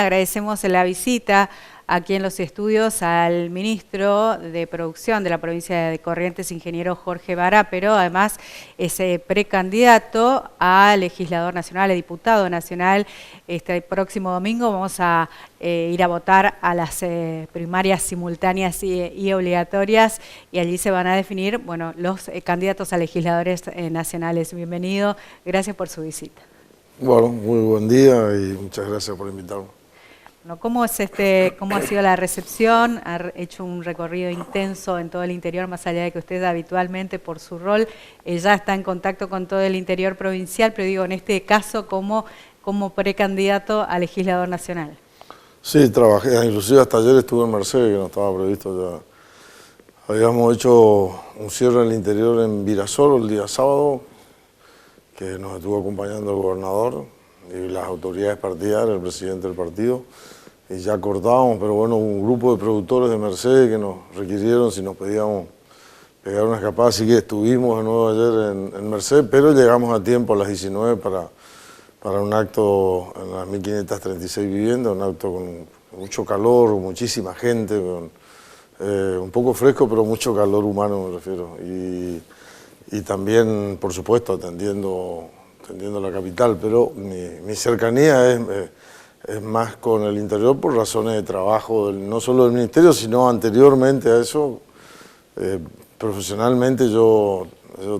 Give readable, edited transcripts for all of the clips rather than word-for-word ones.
Agradecemos la visita aquí en los estudios al ministro de Producción de la provincia de Corrientes, ingeniero Jorge Vara, pero además es precandidato a legislador nacional, a diputado nacional. Este próximo domingo vamos a ir a votar a las primarias simultáneas y obligatorias, y allí se van a definir, bueno, los candidatos a legisladores nacionales. Bienvenido, gracias por su visita. Bueno, muy buen día y muchas gracias por invitarme. Bueno, ¿cómo ha sido la recepción? Ha hecho un recorrido intenso en todo el interior, más allá de que usted habitualmente por su rol ya está en contacto con todo el interior provincial, pero digo, en este caso como precandidato a legislador nacional. Sí, trabajé, inclusive hasta ayer estuve en Mercedes, que no estaba previsto ya. Habíamos hecho un cierre en el interior en Virasoro el día sábado, que nos estuvo acompañando el gobernador y las autoridades partidarias, el presidente del partido, y ya cortábamos, pero bueno, un grupo de productores de Mercedes que nos requirieron si nos pedíamos pegar una escapada, así que estuvimos de nuevo ayer en Mercedes, pero llegamos a tiempo a las 19 para un acto en las 1536 viviendas, un acto con mucho calor, muchísima gente, un poco fresco, pero mucho calor humano me refiero, y también, por supuesto, atendiendo la capital, pero mi cercanía es más con el interior por razones de trabajo, no solo del ministerio, sino anteriormente a eso. Profesionalmente yo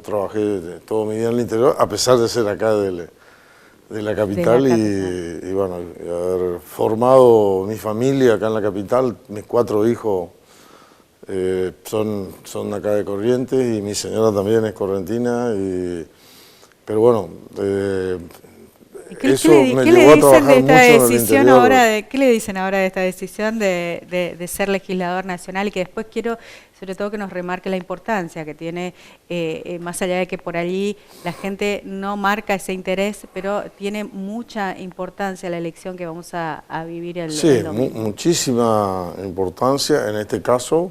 trabajé toda mi vida en el interior, a pesar de ser acá de la capital, y bueno, y haber formado mi familia acá en la capital. Mis 4 hijos son acá de Corrientes y mi señora también es correntina, pero bueno, eso me llevó a trabajar mucho en el interior. ¿Qué le dicen ahora de esta decisión de ser legislador nacional? Y que después quiero, sobre todo, que nos remarque la importancia que tiene, más allá de que por allí la gente no marca ese interés, pero tiene mucha importancia la elección que vamos a vivir el domingo. Sí, muchísima importancia en este caso.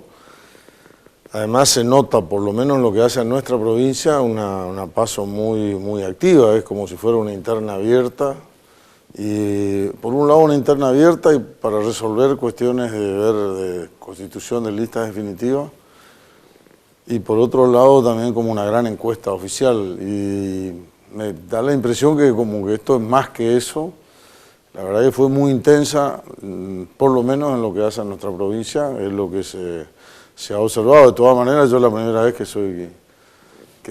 Además se nota, por lo menos en lo que hace a nuestra provincia, una PASO muy activa. Es como si fuera una interna abierta. Y por un lado una interna abierta y para resolver cuestiones de constitución de listas definitivas. Y por otro lado también como una gran encuesta oficial. Y me da la impresión que como que esto es más que eso. La verdad que fue muy intensa, por lo menos en lo que hace a nuestra provincia, es lo que se ha observado. De todas maneras, yo la primera vez que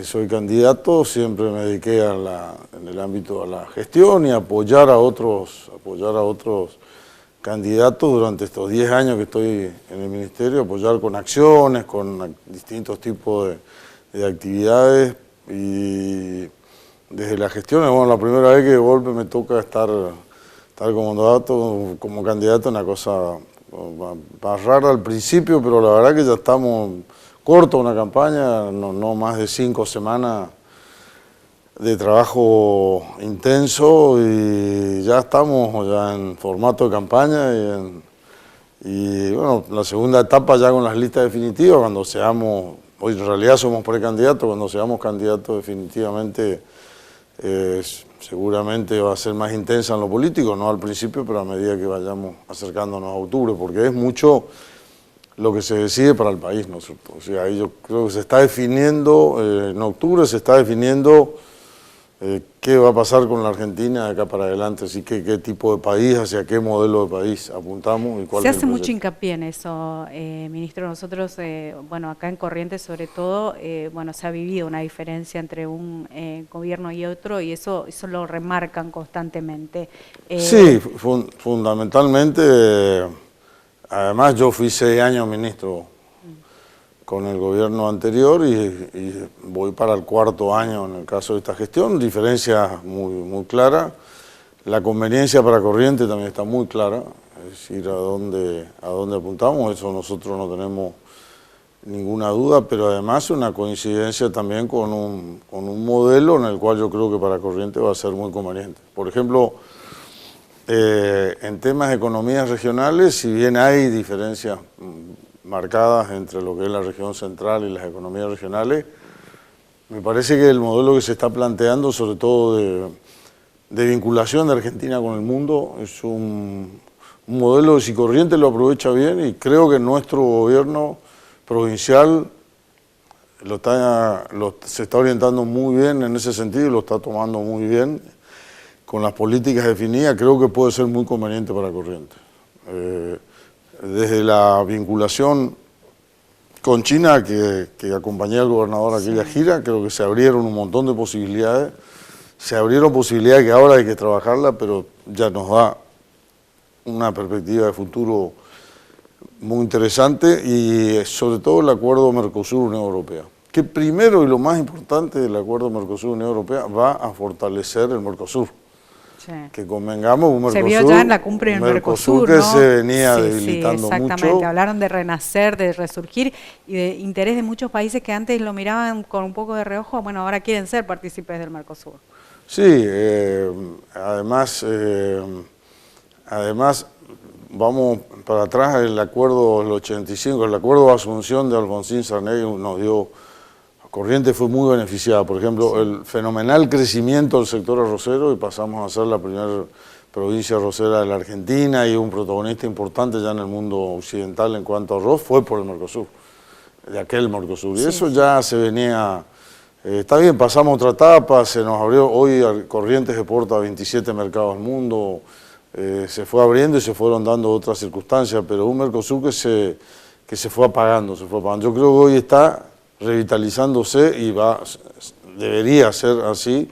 soy candidato siempre me dediqué en el ámbito de la gestión y apoyar a otros candidatos durante estos 10 años que estoy en el ministerio, apoyar con acciones, con distintos tipos de actividades, y desde la gestión, bueno, la primera vez que de golpe me toca estar como candidato, una cosa más rara al principio, pero la verdad que ya estamos corto una campaña, no más de 5 semanas de trabajo intenso, y ya estamos en formato de campaña y bueno, la segunda etapa ya con las listas definitivas, cuando seamos, hoy en realidad somos precandidatos, cuando seamos candidatos definitivamente, seguramente va a ser más intensa en lo político, no al principio, pero a medida que vayamos acercándonos a octubre, porque es mucho lo que se decide para el país, ¿no es cierto? O sea, ahí yo creo que se está definiendo, en octubre se está definiendo qué va a pasar con la Argentina de acá para adelante, así que qué tipo de país, hacia qué modelo de país apuntamos y cuál es el proyecto. Se hace mucho hincapié en eso, ministro. Nosotros, bueno, acá en Corrientes sobre todo, bueno, se ha vivido una diferencia entre un gobierno y otro, y eso lo remarcan constantemente. Sí, fundamentalmente, además yo fui 6 años ministro con el gobierno anterior y voy para el 4.º año en el caso de esta gestión, diferencia muy clara. La conveniencia para Corrientes también está muy clara, es decir, a dónde apuntamos, eso nosotros no tenemos ninguna duda, pero además una coincidencia también con un modelo en el cual yo creo que para Corrientes va a ser muy conveniente. Por ejemplo, en temas de economías regionales, si bien hay diferencias marcadas entre lo que es la región central y las economías regionales, me parece que el modelo que se está planteando, sobre todo de vinculación de Argentina con el mundo, es un un modelo que si Corrientes lo aprovecha bien, y creo que nuestro gobierno provincial se está orientando muy bien en ese sentido y lo está tomando muy bien, con las políticas definidas, creo que puede ser muy conveniente para Corrientes. Desde la vinculación con China, que acompañé al gobernador a aquella gira, creo que se abrieron un montón de posibilidades, se abrieron posibilidades que ahora hay que trabajarla, pero ya nos da una perspectiva de futuro muy interesante, y sobre todo el acuerdo Mercosur-Unión Europea, que primero y lo más importante del acuerdo Mercosur-Unión Europea va a fortalecer el Mercosur. Sí. Que convengamos, un Mercosur, se vio ya en la cumbre del Mercosur, que ¿no? se venía debilitando exactamente. mucho. Hablaron de renacer, de resurgir y de interés de muchos países que antes lo miraban con un poco de reojo, bueno, ahora quieren ser partícipes del Mercosur. Sí, además vamos para atrás, el acuerdo del 85, el acuerdo de Asunción de Alfonsín Sarney nos dio, Corrientes fue muy beneficiada, por ejemplo, el fenomenal crecimiento del sector arrocero, y pasamos a ser la primera provincia arrocera de la Argentina y un protagonista importante ya en el mundo occidental en cuanto a arroz, fue por el Mercosur, de aquel Mercosur, y eso ya se venía. Está bien, pasamos otra etapa, se nos abrió, hoy Corrientes exporta a 27 mercados del mundo, se fue abriendo y se fueron dando otras circunstancias, pero un Mercosur que se fue apagando, Yo creo que hoy está revitalizándose y debería ser así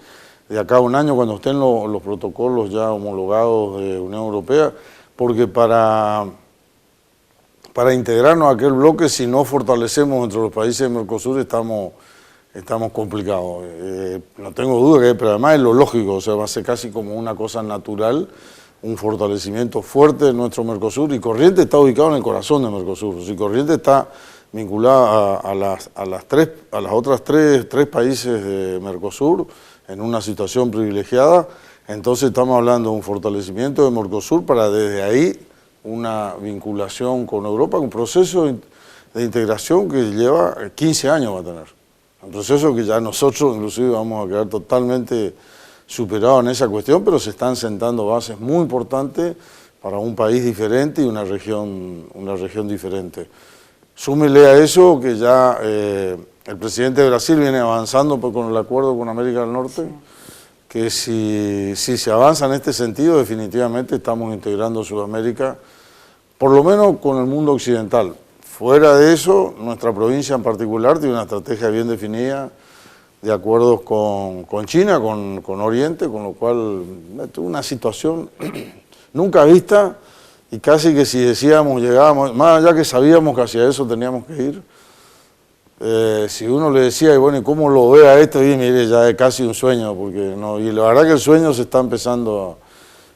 de acá a un año cuando estén los protocolos ya homologados de Unión Europea, porque para integrarnos a aquel bloque, si no fortalecemos entre los países de Mercosur, estamos complicados. No tengo duda pero además es lo lógico, o sea, va a ser casi como una cosa natural, un fortalecimiento fuerte de nuestro Mercosur, y Corrientes está ubicado en el corazón de Mercosur. Si Corrientes está vinculada a las otras tres países de Mercosur en una situación privilegiada, entonces estamos hablando de un fortalecimiento de Mercosur para desde ahí una vinculación con Europa, un proceso de integración que lleva 15 años va a tener. Un proceso que ya nosotros inclusive vamos a quedar totalmente superados en esa cuestión, pero se están sentando bases muy importantes para un país diferente y una región diferente. Súmele a eso que ya el presidente de Brasil viene avanzando con el acuerdo con América del Norte, que si se avanza en este sentido, definitivamente estamos integrando Sudamérica, por lo menos con el mundo occidental. Fuera de eso, nuestra provincia en particular tiene una estrategia bien definida de acuerdos con China, con Oriente, con lo cual es una situación nunca vista, y casi que si decíamos, llegábamos, más allá que sabíamos que hacia eso teníamos que ir, si uno le decía, y bueno, ¿y cómo lo ve a esto? Y mire, ya es casi un sueño, porque no, y la verdad que el sueño se está empezando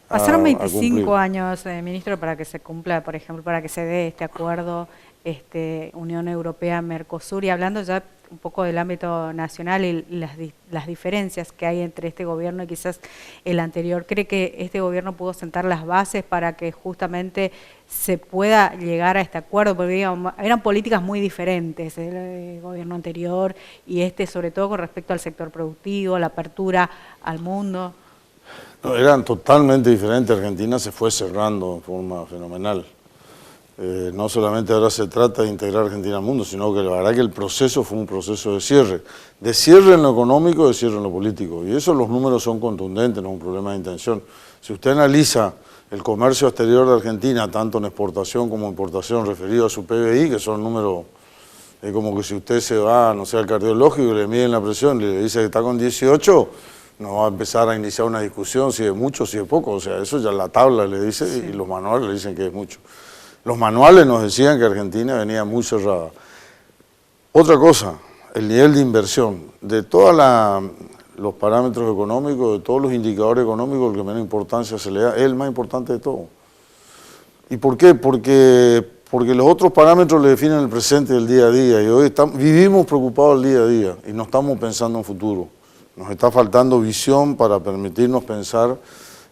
a Pasaron 25 años, ministro, para que se cumpla, por ejemplo, para que se dé este acuerdo Unión Europea-Mercosur, y hablando ya un poco del ámbito nacional y las diferencias que hay entre este gobierno y quizás el anterior, ¿cree que este gobierno pudo sentar las bases para que justamente se pueda llegar a este acuerdo? Porque digamos, eran políticas muy diferentes, el gobierno anterior y sobre todo con respecto al sector productivo, la apertura al mundo. No, eran totalmente diferentes. Argentina se fue cerrando en forma fenomenal. No solamente ahora se trata de integrar Argentina al mundo, sino que la verdad que el proceso fue un proceso de cierre en lo económico, de cierre en lo político, y eso los números son contundentes, no es un problema de intención. Si usted analiza el comercio exterior de Argentina, tanto en exportación como importación, referido a su PBI, que son números, es como que si usted se va, no sé, al cardiológico y le miden la presión y le dice que está con 18, no va a empezar a iniciar una discusión si es mucho o si es poco, o sea, eso ya la tabla le dice, y los manuales le dicen que es mucho. Los manuales nos decían que Argentina venía muy cerrada. Otra cosa, el nivel de inversión. De todos los parámetros económicos, de todos los indicadores económicos, el que menos importancia se le da es el más importante de todo. ¿Y por qué? Porque los otros parámetros le definen el presente del día a día, y hoy vivimos preocupados el día a día y no estamos pensando en futuro. Nos está faltando visión para permitirnos pensar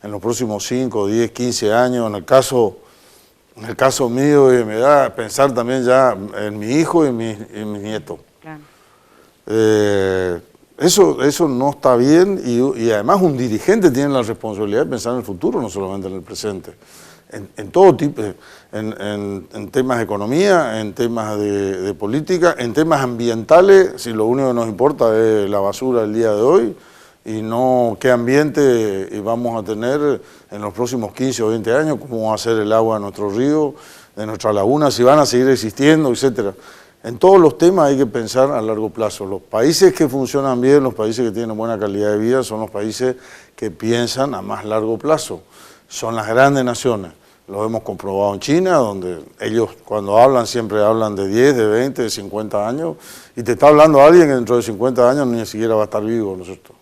en los próximos 5, 10, 15 años, en el caso mío, me da pensar también ya en mi hijo y en mis nietos. Claro. Eso no está bien, y además un dirigente tiene la responsabilidad de pensar en el futuro, no solamente en el presente. en todo tipo, en temas de economía, en temas de política, en temas ambientales, si lo único que nos importa es la basura el día de hoy, y no qué ambiente vamos a tener en los próximos 15 o 20 años, cómo va a ser el agua de nuestros ríos, de nuestras lagunas, si van a seguir existiendo, etcétera. En todos los temas hay que pensar a largo plazo. Los países que funcionan bien, los países que tienen buena calidad de vida, son los países que piensan a más largo plazo. Son las grandes naciones. Lo hemos comprobado en China, donde ellos cuando hablan siempre hablan de 10, de 20, de 50 años, y te está hablando alguien que dentro de 50 años ni siquiera va a estar vivo, ¿no es cierto?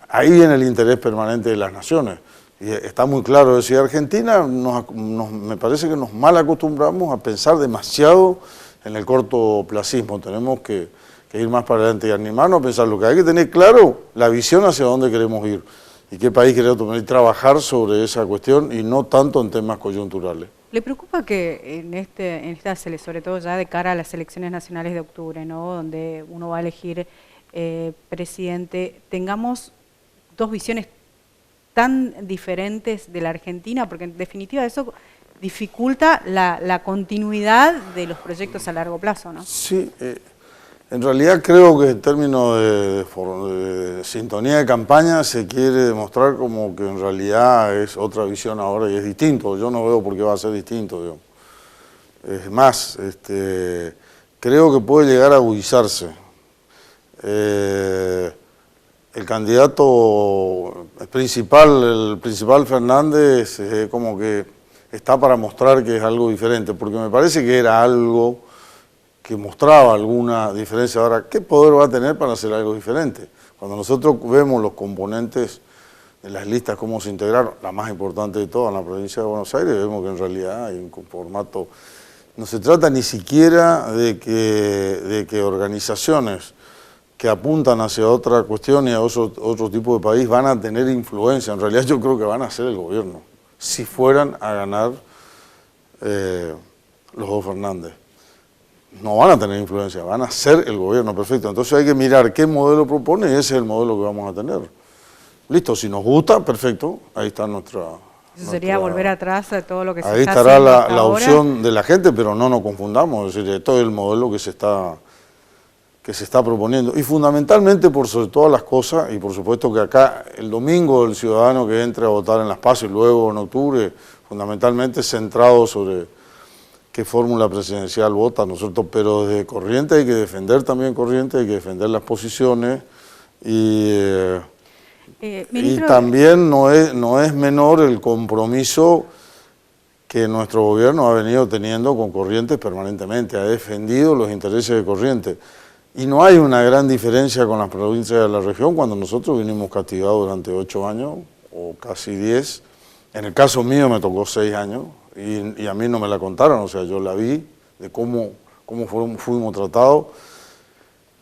Ahí viene el interés permanente de las naciones. Y está muy claro eso. Y Argentina me parece que nos mal acostumbramos a pensar demasiado en el cortoplacismo. Tenemos que ir más para adelante y animarnos a pensar. Lo que hay que tener claro, la visión hacia dónde queremos ir y qué país queremos tomar y trabajar sobre esa cuestión y no tanto en temas coyunturales. ¿Le preocupa que en esta, sobre todo ya de cara a las elecciones nacionales de octubre, ¿no?, donde uno va a elegir presidente, tengamos dos visiones tan diferentes de la Argentina? Porque en definitiva eso dificulta la continuidad de los proyectos a largo plazo, ¿no? Sí, en realidad creo que en términos de sintonía de campaña se quiere demostrar como que en realidad es otra visión ahora y es distinto. Yo no veo por qué va a ser distinto, digamos. Es más, creo que puede llegar a agudizarse. El candidato principal, el principal Fernández, como que está para mostrar que es algo diferente, porque me parece que era algo que mostraba alguna diferencia. Ahora, ¿qué poder va a tener para hacer algo diferente? Cuando nosotros vemos los componentes de las listas, cómo se integraron, la más importante de todas en la provincia de Buenos Aires, vemos que en realidad hay un formato. No se trata ni siquiera de que organizaciones que apuntan hacia otra cuestión y a otro tipo de país van a tener influencia. En realidad yo creo que van a ser el gobierno, si fueran a ganar los dos Fernández. No van a tener influencia, van a ser el gobierno, perfecto. Entonces hay que mirar qué modelo propone y ese es el modelo que vamos a tener. Listo, si nos gusta, perfecto, ahí está nuestra... Eso sería volver atrás de todo lo que se ahí está estará haciendo la opción de la gente, pero no nos confundamos, es decir, todo el modelo que se está proponiendo. Y fundamentalmente por sobre todas las cosas, y por supuesto que acá el domingo el ciudadano que entre a votar en las PASO y luego en octubre, fundamentalmente centrado sobre qué fórmula presidencial vota, nosotros, pero desde Corrientes hay que defender también Corrientes, hay que defender las posiciones y también no es menor el compromiso que nuestro gobierno ha venido teniendo con Corrientes permanentemente, ha defendido los intereses de Corrientes. Y no hay una gran diferencia con las provincias de la región cuando nosotros vinimos castigados durante 8 años o casi 10. En el caso mío me tocó 6 años y a mí no me la contaron, o sea, yo la vi de cómo fuimos tratados.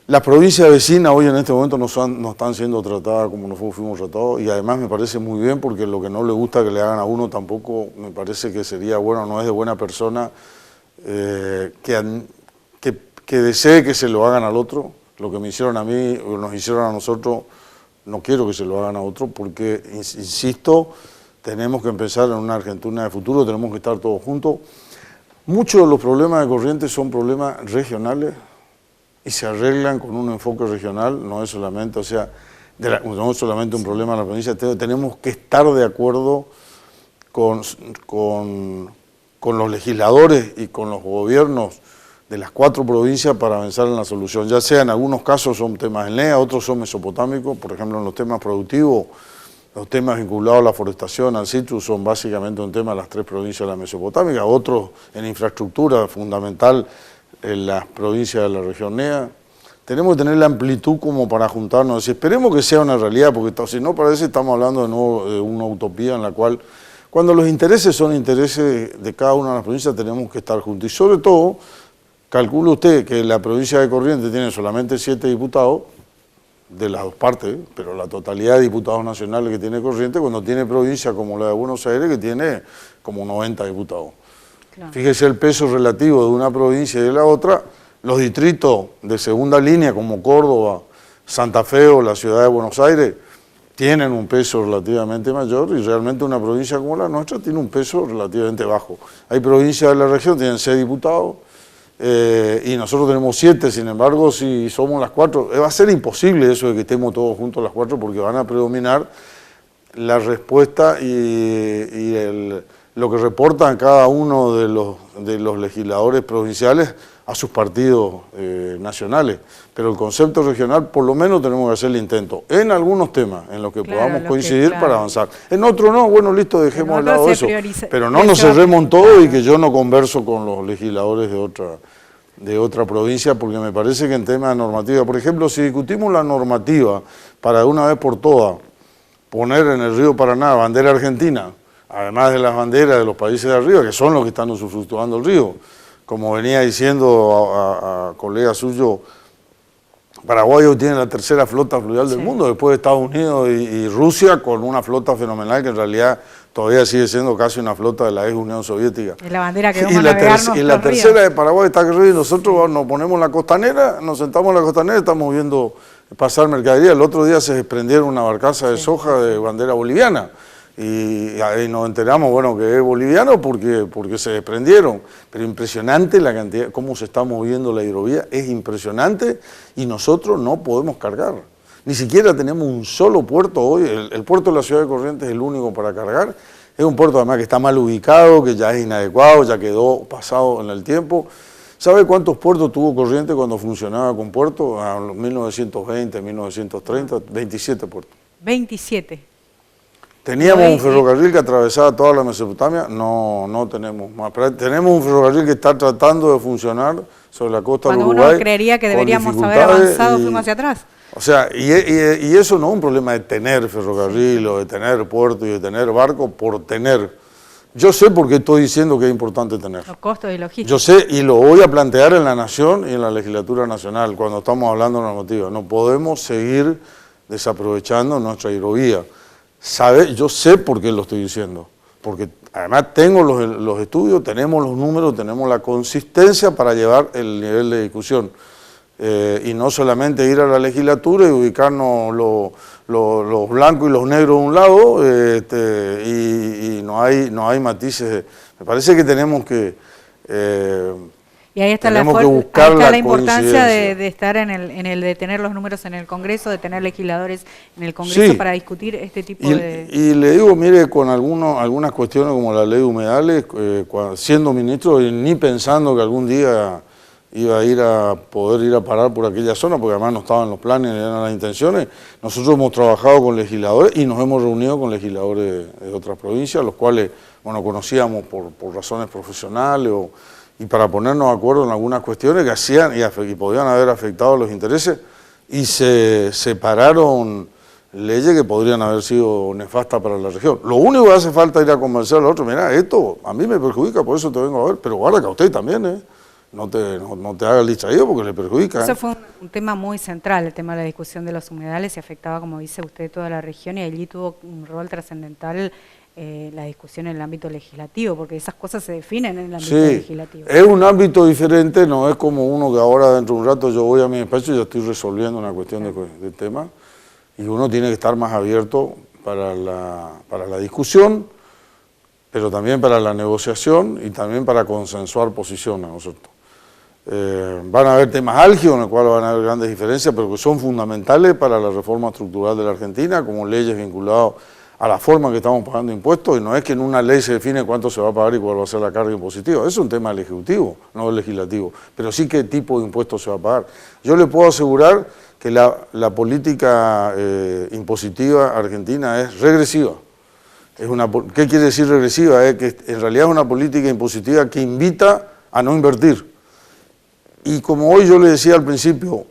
Las provincias vecinas hoy en este momento no están siendo tratadas como nosotros fuimos tratados y además me parece muy bien porque lo que no le gusta que le hagan a uno tampoco me parece que sería bueno, no es de buena persona que desee que se lo hagan al otro. Lo que me hicieron a mí o nos hicieron a nosotros, no quiero que se lo hagan a otro porque, insisto, tenemos que empezar en una Argentina de futuro, tenemos que estar todos juntos. Muchos de los problemas de Corrientes son problemas regionales y se arreglan con un enfoque regional, no es solamente, no es solamente un problema de la provincia, tenemos que estar de acuerdo con los legisladores y con los gobiernos de las 4 provincias para avanzar en la solución, ya sea en algunos casos son temas en NEA, otros son mesopotámicos, por ejemplo en los temas productivos, los temas vinculados a la forestación, al citrus, son básicamente un tema de las 3 provincias de la Mesopotámica, otros en infraestructura, fundamental en las provincias de la región NEA. Tenemos que tener la amplitud como para juntarnos, y esperemos que sea una realidad, porque si no parece estamos hablando de nuevo de una utopía en la cual, cuando los intereses son intereses de cada una de las provincias, tenemos que estar juntos. Y sobre todo, calcule usted que la provincia de Corrientes tiene solamente 7 diputados, de las 2 partes, pero la totalidad de diputados nacionales que tiene Corrientes, cuando tiene provincia como la de Buenos Aires, que tiene como 90 diputados. Claro. Fíjese el peso relativo de una provincia y de la otra, los distritos de segunda línea como Córdoba, Santa Fe o la ciudad de Buenos Aires, tienen un peso relativamente mayor y realmente una provincia como la nuestra tiene un peso relativamente bajo. Hay provincias de la región que tienen 6 diputados y nosotros tenemos 7, sin embargo, si somos las 4, va a ser imposible eso de que estemos todos juntos las 4 porque van a predominar la respuesta y lo que reportan cada uno de los legisladores provinciales a sus partidos nacionales, pero el concepto regional por lo menos tenemos que hacer el intento en algunos temas en los que podamos coincidir para avanzar. En otros no, bueno, listo, dejemos de lado eso, pero no nos cerremos en todo y que yo no converso con los legisladores de otra provincia, porque me parece que en temas de normativa, por ejemplo, si discutimos la normativa para de una vez por todas poner en el río Paraná bandera argentina, además de las banderas de los países de arriba, que son los que están usufructuando el río, como venía diciendo a colega suyo, Paraguay hoy tiene la 3ª flota fluvial del mundo, después de Estados Unidos y Rusia, con una flota fenomenal que en realidad todavía sigue siendo casi una flota de la ex Unión Soviética. Y la bandera que vamos a navegarnos y la 3ª de Paraguay está que y nosotros nos ponemos en la costanera, nos sentamos en la costanera y estamos viendo pasar mercadería. El otro día se desprendieron una barcaza de soja de bandera boliviana. Y ahí nos enteramos, bueno, que es boliviano porque se desprendieron, pero impresionante la cantidad, cómo se está moviendo la hidrovía, es impresionante y nosotros no podemos cargar. Ni siquiera tenemos un solo puerto hoy, el puerto de la ciudad de Corrientes es el único para cargar, es un puerto además que está mal ubicado, que ya es inadecuado, ya quedó pasado en el tiempo. ¿Sabe cuántos puertos tuvo Corrientes cuando funcionaba con puertos? En 1920, 1930, 27 puertos. 27. ¿Teníamos un ferrocarril que atravesaba toda la Mesopotamia? No tenemos más. Tenemos un ferrocarril que está tratando de funcionar sobre la costa del Uruguay. Cuando uno creería que deberíamos haber avanzado, fuimos hacia atrás. O sea, y eso no es un problema de tener ferrocarril o de tener puerto y de tener barco por tener. Yo sé por qué estoy diciendo que es importante tener. Los costos y logística. Yo sé y lo voy a plantear en la Nación y en la legislatura nacional cuando estamos hablando de normativa. No podemos seguir desaprovechando nuestra hidrovía. Yo sé por qué lo estoy diciendo, porque además tengo los estudios, tenemos los números, tenemos la consistencia para llevar el nivel de discusión y no solamente ir a la legislatura y ubicarnos los blancos y los negros de un lado y no hay matices. Me parece que tenemos que... Y ahí está la importancia de estar en el de tener los números en el Congreso, de tener legisladores en el Congreso para discutir este tipo de... Y le digo, mire, con algunas cuestiones como la ley de humedales, siendo ministro y ni pensando que algún día iba a poder ir a parar por aquella zona, porque además no estaban los planes, ni eran las intenciones, nosotros hemos trabajado con legisladores y nos hemos reunido con legisladores de otras provincias, los cuales, bueno, conocíamos por razones profesionales y para ponernos de acuerdo en algunas cuestiones que hacían y podían haber afectado los intereses, y se separaron leyes que podrían haber sido nefastas para la región. Lo único que hace falta es ir a convencer a los otros, mira, esto a mí me perjudica, por eso te vengo a ver, pero guarda que a usted también, no te hagas distraído porque le perjudica. Eso fue un tema muy central, el tema de la discusión de los humedales, y afectaba, como dice usted, toda la región, y allí tuvo un rol trascendental la discusión en el ámbito legislativo, porque esas cosas se definen en el ámbito legislativo. Es un ámbito diferente, no es como uno que ahora dentro de un rato yo voy a mi despacho y ya estoy resolviendo una cuestión de tema, y uno tiene que estar más abierto para la discusión, pero también para la negociación y también para consensuar posiciones, ¿no es cierto? Van a haber temas álgidos en los cuales van a haber grandes diferencias, pero que son fundamentales para la reforma estructural de la Argentina, como leyes vinculadas a la forma en que estamos pagando impuestos, y no es que en una ley se define cuánto se va a pagar y cuál va a ser la carga impositiva. Eso es un tema del Ejecutivo, no del Legislativo, pero sí qué tipo de impuestos se va a pagar. Yo le puedo asegurar que la política impositiva argentina es regresiva. ¿Qué quiere decir regresiva? Es que en realidad es una política impositiva que invita a no invertir. Y como hoy yo le decía al principio,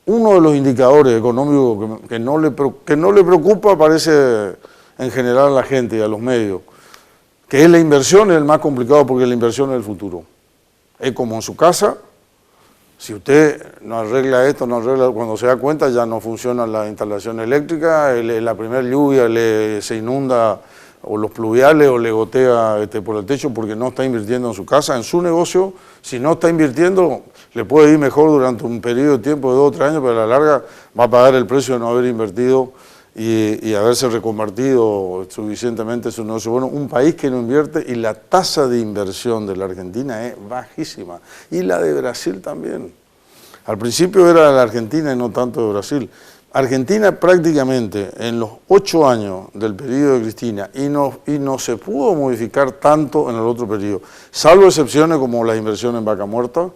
uno de los indicadores económicos que no le preocupa, parece en general a la gente y a los medios, que es la inversión, es el más complicado porque la inversión es el futuro. Es como en su casa, si usted no arregla esto, cuando se da cuenta ya no funciona la instalación eléctrica, la primera lluvia se inunda o los pluviales o le gotea por el techo porque no está invirtiendo en su casa, en su negocio. Si no está invirtiendo, le puede ir mejor durante un periodo de tiempo de 2 o 3 años, pero a la larga va a pagar el precio de no haber invertido y haberse reconvertido suficientemente su negocio. Bueno, un país que no invierte y la tasa de inversión de la Argentina es bajísima. Y la de Brasil también. Al principio era de la Argentina y no tanto de Brasil. Argentina prácticamente en los 8 años del periodo de Cristina y no se pudo modificar tanto en el otro periodo, salvo excepciones como las inversiones en Vaca Muerta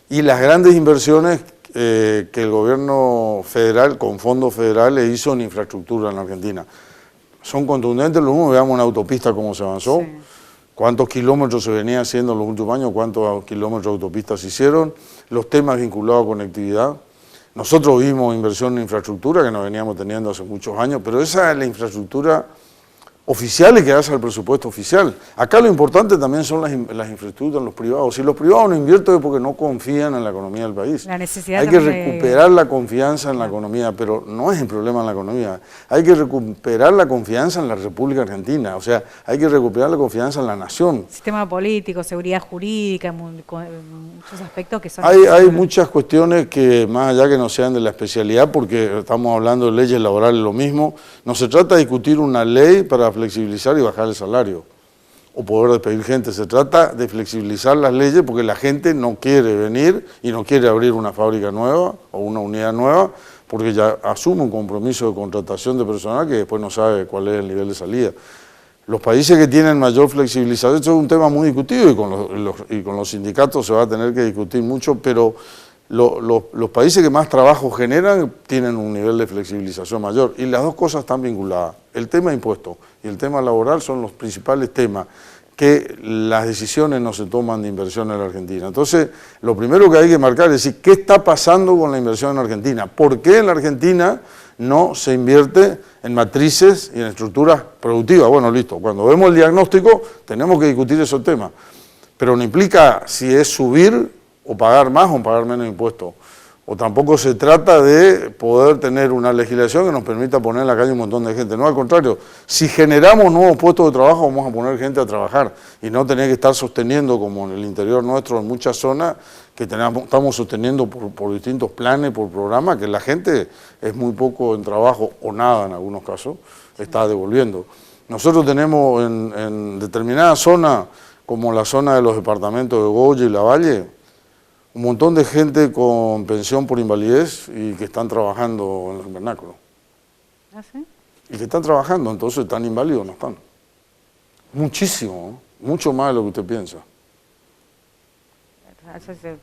y las grandes inversiones que el gobierno federal, con fondos federales, hizo en infraestructura en la Argentina. Son contundentes, lo mismo, veamos una autopista cómo se avanzó, sí. Cuántos kilómetros se venía haciendo en los últimos años, cuántos kilómetros de autopistas se hicieron, los temas vinculados a conectividad. Nosotros vimos inversión en infraestructura que nos veníamos teniendo hace muchos años, pero esa es la infraestructura oficial y que hace el presupuesto oficial. Acá lo importante también son las infraestructuras en los privados. Si los privados no invierten es porque no confían en la economía del país. La necesidad hay que recuperar la confianza en la economía, pero no es el problema en la economía. Hay que recuperar la confianza en la República Argentina, o sea, hay que recuperar la confianza en la nación. Sistema político, seguridad jurídica, muchos aspectos que son... Hay muchas cuestiones que, más allá que no sean de la especialidad, porque estamos hablando de leyes laborales, lo mismo, no se trata de discutir una ley para flexibilizar y bajar el salario o poder despedir gente, se trata de flexibilizar las leyes porque la gente no quiere venir y no quiere abrir una fábrica nueva o una unidad nueva porque ya asume un compromiso de contratación de personal que después no sabe cuál es el nivel de salida. Los países que tienen mayor flexibilización, esto es un tema muy discutido y con los sindicatos se va a tener que discutir mucho, pero los países que más trabajo generan tienen un nivel de flexibilización mayor y las dos cosas están vinculadas. El tema de impuestos y el tema laboral son los principales temas que las decisiones no se toman de inversión en la Argentina. Entonces, lo primero que hay que marcar es decir, ¿qué está pasando con la inversión en Argentina? ¿Por qué en la Argentina no se invierte en matrices y en estructuras productivas? Bueno, listo, cuando vemos el diagnóstico tenemos que discutir esos temas, pero no implica si es subir o pagar más o pagar menos impuestos. O tampoco se trata de poder tener una legislación que nos permita poner en la calle un montón de gente. No, al contrario, si generamos nuevos puestos de trabajo vamos a poner gente a trabajar y no tener que estar sosteniendo, como en el interior nuestro, en muchas zonas, que estamos sosteniendo por distintos planes, por programas, que la gente es muy poco en trabajo o nada en algunos casos, está devolviendo. Nosotros tenemos en determinadas zonas, como la zona de los departamentos de Goya y Lavalle, un montón de gente con pensión por invalidez y que están trabajando en el vernáculo. ¿Ah, sí? Y que están trabajando, entonces están inválidos, no están. Muchísimo, mucho más de lo que usted piensa.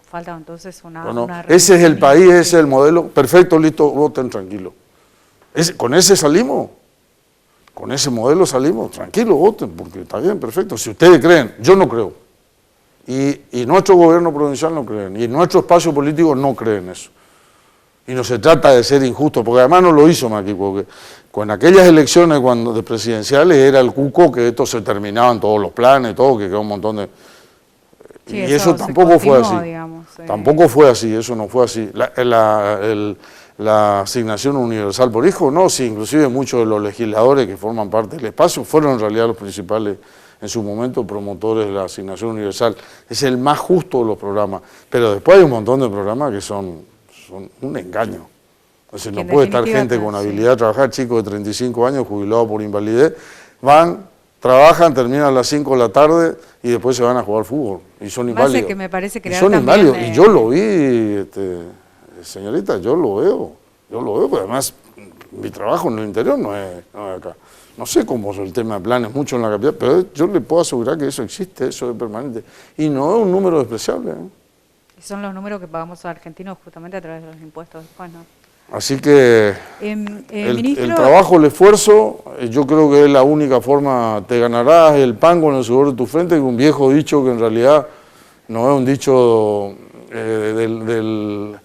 Falta entonces una ese es el país, ese es el modelo. Perfecto, listo, voten tranquilo. ¿Con ese salimos? ¿Con ese modelo salimos? Tranquilo, voten, porque está bien, perfecto. Si ustedes creen, yo no creo. Y nuestro gobierno provincial no cree, y nuestro espacio político no cree en eso. Y no se trata de ser injusto, porque además no lo hizo Macri, porque con aquellas elecciones de presidenciales era el cuco que esto se terminaban todos los planes, todo, que quedó un montón de... Sí, y eso tampoco fue así, digamos, tampoco fue así, eso no fue así. La asignación universal por hijo, no, sí, inclusive muchos de los legisladores que forman parte del espacio fueron en realidad los principales en su momento promotores de la asignación universal. Es el más justo de los programas, pero después hay un montón de programas que son un engaño. Entonces no puede estar gente con habilidad de trabajar, chicos de 35 años jubilados por invalidez, van, trabajan, terminan a las 5 de la tarde y después se van a jugar fútbol y son inválidos. Que me parece y son inválidos, y yo lo vi, señorita, yo lo veo, porque además mi trabajo en el interior no es acá. No sé cómo es el tema de planes, mucho en la capital, pero yo le puedo asegurar que eso existe, eso es permanente. Y no es un número despreciable. Y son los números que pagamos los argentinos justamente a través de los impuestos después, ¿no? Así que el trabajo, el esfuerzo, yo creo que es la única forma, te ganarás el pan con el sudor de tu frente, que un viejo dicho que en realidad no es un dicho del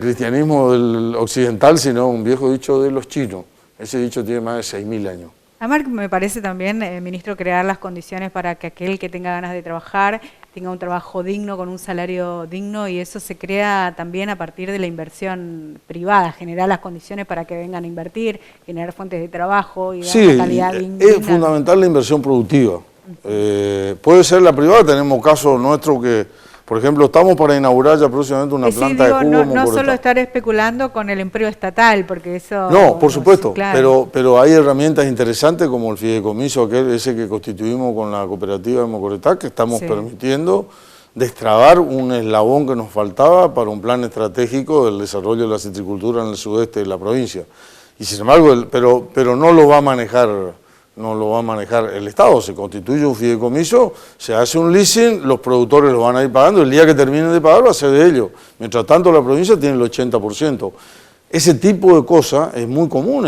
cristianismo del occidental, sino un viejo dicho de los chinos. Ese dicho tiene más de 6.000 años. Además, me parece también, ministro, crear las condiciones para que aquel que tenga ganas de trabajar tenga un trabajo digno, con un salario digno, y eso se crea también a partir de la inversión privada, generar las condiciones para que vengan a invertir, generar fuentes de trabajo y dar una calidad digna. Es fundamental la inversión productiva. Puede ser la privada, tenemos casos nuestros que, Por ejemplo, estamos para inaugurar ya próximamente una planta de jugo en no solo estar especulando con el empleo estatal, porque eso... No, por supuesto, sí, claro. pero hay herramientas interesantes como el fideicomiso, ese que constituimos con la cooperativa de Mocoretá, que estamos permitiendo destrabar un eslabón que nos faltaba para un plan estratégico del desarrollo de la citricultura en el sudeste de la provincia. Y sin embargo, pero no lo va a manejar el Estado. Se constituye un fideicomiso, se hace un leasing, los productores lo van a ir pagando, el día que terminen de pagar va a ser de ellos. Mientras tanto, la provincia tiene el 80%. Ese tipo de cosas es muy común,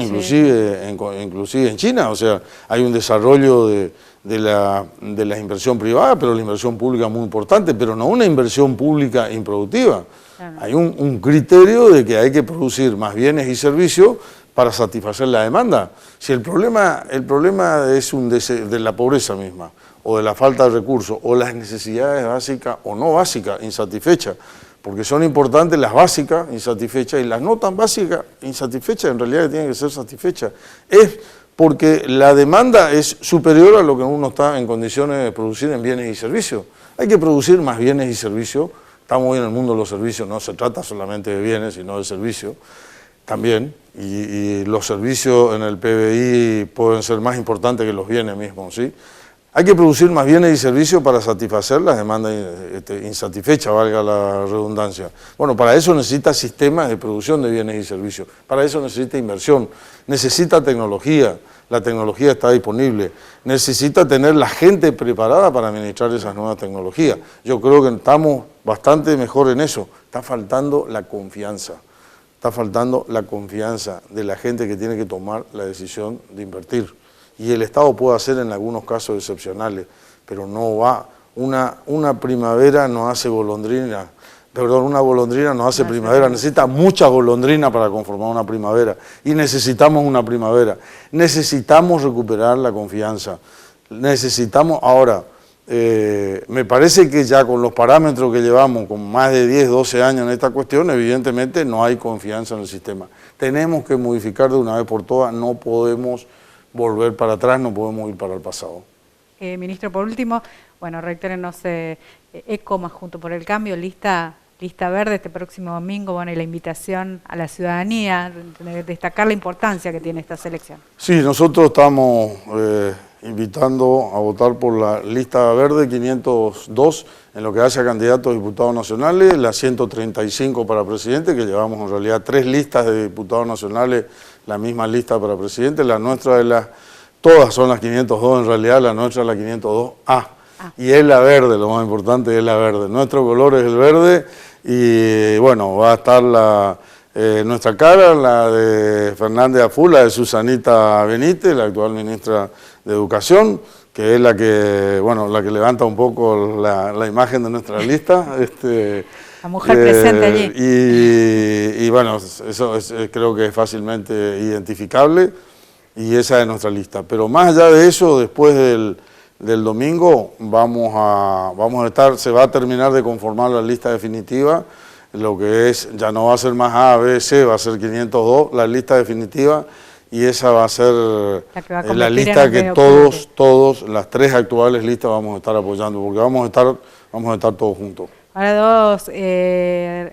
inclusive en China. O sea, hay un desarrollo de la inversión privada, pero la inversión pública es muy importante, pero no una inversión pública improductiva. Claro. Hay un criterio de que hay que producir más bienes y servicios para satisfacer la demanda. Si el problema es de la pobreza misma, o de la falta de recursos, o las necesidades básicas o no básicas, insatisfechas, porque son importantes las básicas, insatisfechas, y las no tan básicas, insatisfechas, en realidad tienen que ser satisfechas, es porque la demanda es superior a lo que uno está en condiciones de producir en bienes y servicios. Hay que producir más bienes y servicios. Estamos hoy en el mundo de los servicios, no se trata solamente de bienes, sino de servicios también, y los servicios en el PBI pueden ser más importantes que los bienes mismos, ¿sí? Hay que producir más bienes y servicios para satisfacer las demandas insatisfechas, valga la redundancia. Bueno, para eso necesita sistemas de producción de bienes y servicios, para eso necesita inversión, necesita tecnología, la tecnología está disponible, necesita tener la gente preparada para administrar esas nuevas tecnologías. Yo creo que estamos bastante mejor en eso, está faltando la confianza. Está faltando la confianza de la gente que tiene que tomar la decisión de invertir. Y el Estado puede hacer en algunos casos excepcionales, pero no va. Una primavera no hace golondrina, perdón, una golondrina no hace primavera. Necesita mucha golondrina para conformar una primavera. Y necesitamos una primavera. Necesitamos recuperar la confianza. Necesitamos ahora... me parece que ya con los parámetros que llevamos, con más de 10, 12 años en esta cuestión, evidentemente no hay confianza en el sistema. Tenemos que modificar de una vez por todas, no podemos volver para atrás, no podemos ir para el pasado. Ministro, por último, bueno, reitérenos, ECO Junto por el Cambio, lista verde este próximo domingo, bueno, y la invitación a la ciudadanía, destacar la importancia que tiene esta selección. Sí, nosotros estamos invitando a votar por la lista verde 502 en lo que hace a candidatos a diputados nacionales, la 135 para presidente, que llevamos en realidad 3 listas de diputados nacionales, la misma lista para presidente, la nuestra todas son las 502 en realidad, la nuestra es la 502A. Y es la verde, lo más importante es la verde. Nuestro color es el verde y bueno, va a estar nuestra cara, la de Fernández Aful, la de Susanita Benítez, la actual ministra de Educación, que es la que levanta un poco la imagen de nuestra lista. La mujer presente allí. Y bueno, eso creo que es fácilmente identificable y esa es nuestra lista. Pero más allá de eso, después del domingo se va a terminar de conformar la lista definitiva, lo que es, ya no va a ser más A, B, C, va a ser 502, la lista definitiva, y esa va a ser la lista que todos, las 3 actuales listas vamos a estar apoyando, porque vamos a estar todos juntos. Ahora 2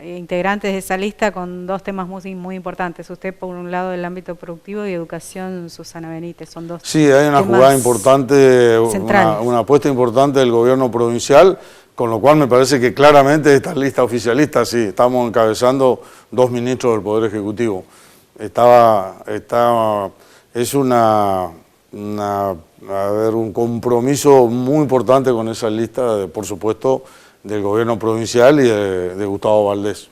integrantes de esa lista con 2 temas muy importantes. Usted por un lado del ámbito productivo y educación, Susana Benítez, son 2 Sí, hay una jugada importante, una apuesta importante del gobierno provincial, con lo cual me parece que claramente esta lista oficialista, sí, estamos encabezando 2 ministros del Poder Ejecutivo. Es un compromiso muy importante con esa lista, por supuesto, del gobierno provincial y de Gustavo Valdés.